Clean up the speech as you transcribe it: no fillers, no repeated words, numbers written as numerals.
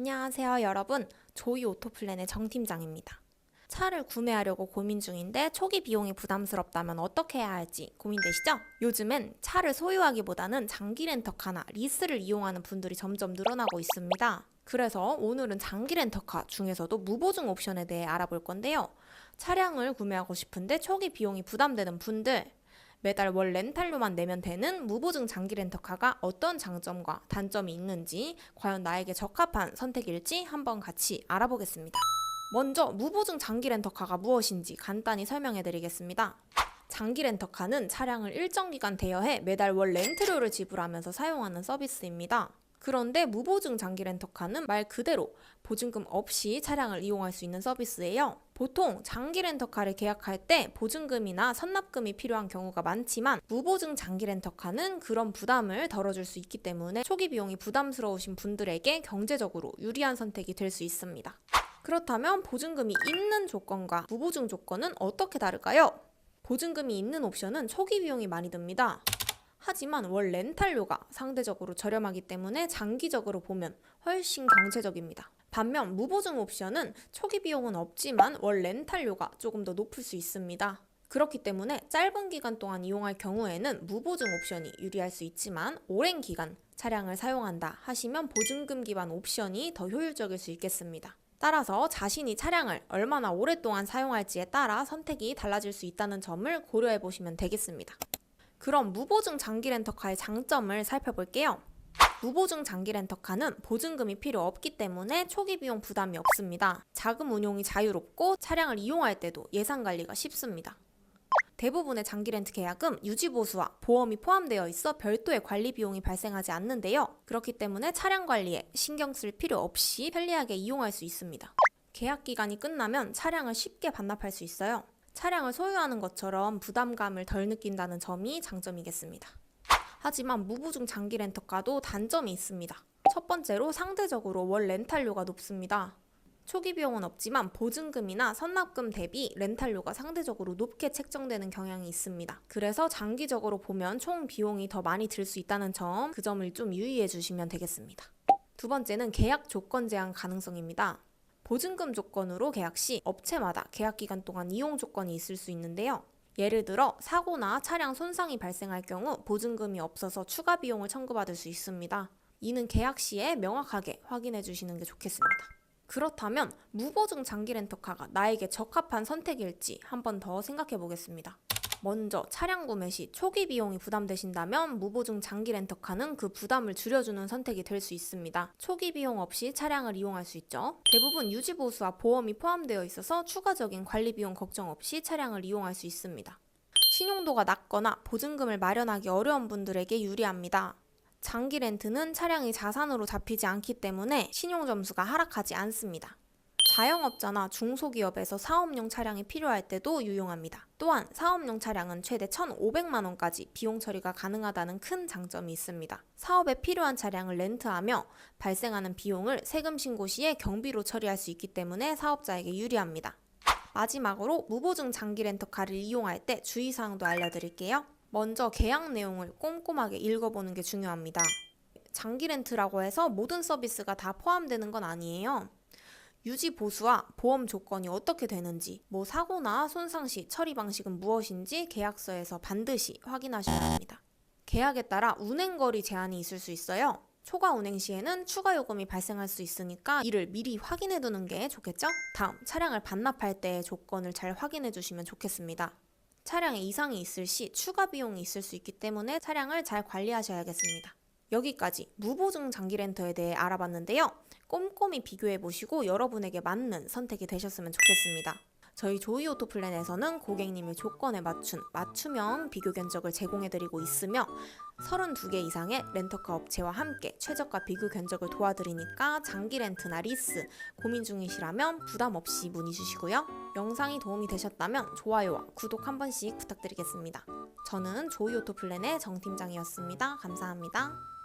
안녕하세요 여러분, 조이 오토플랜의 정 팀장입니다. 차를 구매하려고 고민 중인데 초기 비용이 부담스럽다면 어떻게 해야 할지 고민되시죠? 요즘엔 차를 소유하기보다는 장기 렌터카나 리스를 이용하는 분들이 점점 늘어나고 있습니다. 그래서 오늘은 장기 렌터카 중에서도 무보증 옵션에 대해 알아볼 건데요. 차량을 구매하고 싶은데 초기 비용이 부담되는 분들, 매달 월 렌탈료만 내면 되는 무보증 장기 렌터카가 어떤 장점과 단점이 있는지, 과연 나에게 적합한 선택일지 한번 같이 알아보겠습니다. 먼저 무보증 장기 렌터카가 무엇인지 간단히 설명해 드리겠습니다. 장기 렌터카는 차량을 일정 기간 대여해 매달 월 렌트료를 지불하면서 사용하는 서비스입니다. 그런데 무보증 장기 렌터카는 말 그대로 보증금 없이 차량을 이용할 수 있는 서비스예요. 보통 장기 렌터카를 계약할 때 보증금이나 선납금이 필요한 경우가 많지만 무보증 장기 렌터카는 그런 부담을 덜어줄 수 있기 때문에 초기 비용이 부담스러우신 분들에게 경제적으로 유리한 선택이 될 수 있습니다. 그렇다면 보증금이 있는 조건과 무보증 조건은 어떻게 다를까요? 보증금이 있는 옵션은 초기 비용이 많이 듭니다. 하지만 월 렌탈료가 상대적으로 저렴하기 때문에 장기적으로 보면 훨씬 경제적입니다. 반면 무보증 옵션은 초기 비용은 없지만 월 렌탈료가 조금 더 높을 수 있습니다. 그렇기 때문에 짧은 기간 동안 이용할 경우에는 무보증 옵션이 유리할 수 있지만 오랜 기간 차량을 사용한다 하시면 보증금 기반 옵션이 더 효율적일 수 있겠습니다. 따라서 자신이 차량을 얼마나 오랫동안 사용할지에 따라 선택이 달라질 수 있다는 점을 고려해 보시면 되겠습니다. 그럼 무보증 장기 렌터카의 장점을 살펴볼게요. 무보증 장기 렌터카는 보증금이 필요 없기 때문에 초기 비용 부담이 없습니다. 자금 운용이 자유롭고 차량을 이용할 때도 예산 관리가 쉽습니다. 대부분의 장기 렌트 계약은 유지보수와 보험이 포함되어 있어 별도의 관리 비용이 발생하지 않는데요. 그렇기 때문에 차량 관리에 신경 쓸 필요 없이 편리하게 이용할 수 있습니다. 계약 기간이 끝나면 차량을 쉽게 반납할 수 있어요. 차량을 소유하는 것처럼 부담감을 덜 느낀다는 점이 장점이겠습니다. 하지만 무보증 장기 렌터카도 단점이 있습니다. 첫 번째로 상대적으로 월 렌탈료가 높습니다. 초기 비용은 없지만 보증금이나 선납금 대비 렌탈료가 상대적으로 높게 책정되는 경향이 있습니다. 그래서 장기적으로 보면 총 비용이 더 많이 들 수 있다는 점, 그 점을 좀 유의해 주시면 되겠습니다. 두 번째는 계약 조건 제한 가능성입니다. 보증금 조건으로 계약 시 업체마다 계약 기간 동안 이용 조건이 있을 수 있는데요. 예를 들어 사고나 차량 손상이 발생할 경우 보증금이 없어서 추가 비용을 청구받을 수 있습니다. 이는 계약 시에 명확하게 확인해 주시는 게 좋겠습니다. 그렇다면 무보증 장기 렌터카가 나에게 적합한 선택일지 한 번 더 생각해 보겠습니다. 먼저 차량 구매 시 초기 비용이 부담되신다면 무보증 장기 렌터카는 그 부담을 줄여주는 선택이 될 수 있습니다. 초기 비용 없이 차량을 이용할 수 있죠. 대부분 유지보수와 보험이 포함되어 있어서 추가적인 관리 비용 걱정 없이 차량을 이용할 수 있습니다. 신용도가 낮거나 보증금을 마련하기 어려운 분들에게 유리합니다. 장기 렌트는 차량이 자산으로 잡히지 않기 때문에 신용점수가 하락하지 않습니다. 자영업자나 중소기업에서 사업용 차량이 필요할 때도 유용합니다. 또한 사업용 차량은 최대 1,500만 원까지 비용 처리가 가능하다는 큰 장점이 있습니다. 사업에 필요한 차량을 렌트하며 발생하는 비용을 세금 신고 시에 경비로 처리할 수 있기 때문에 사업자에게 유리합니다. 마지막으로 무보증 장기 렌터카를 이용할 때 주의사항도 알려드릴게요. 먼저 계약 내용을 꼼꼼하게 읽어보는 게 중요합니다. 장기 렌트라고 해서 모든 서비스가 다 포함되는 건 아니에요. 유지 보수와 보험 조건이 어떻게 되는지, 사고나 손상 시 처리 방식은 무엇인지 계약서에서 반드시 확인하셔야 합니다. 계약에 따라 운행거리 제한이 있을 수 있어요. 초과 운행 시에는 추가 요금이 발생할 수 있으니까 이를 미리 확인해 두는 게 좋겠죠? 다음, 차량을 반납할 때의 조건을 잘 확인해 주시면 좋겠습니다. 차량에 이상이 있을 시 추가 비용이 있을 수 있기 때문에 차량을 잘 관리하셔야겠습니다. 여기까지 무보증 장기 렌터에 대해 알아봤는데요. 꼼꼼히 비교해 보시고 여러분에게 맞는 선택이 되셨으면 좋겠습니다. 저희 조이 오토플랜에서는 고객님의 조건에 맞춘 맞춤형 비교 견적을 제공해드리고 있으며 32개 이상의 렌터카 업체와 함께 최저가 비교 견적을 도와드리니까 장기 렌트나 리스 고민 중이시라면 부담 없이 문의 주시고요. 영상이 도움이 되셨다면 좋아요와 구독 한 번씩 부탁드리겠습니다. 저는 조이 오토플랜의 정 팀장이었습니다. 감사합니다.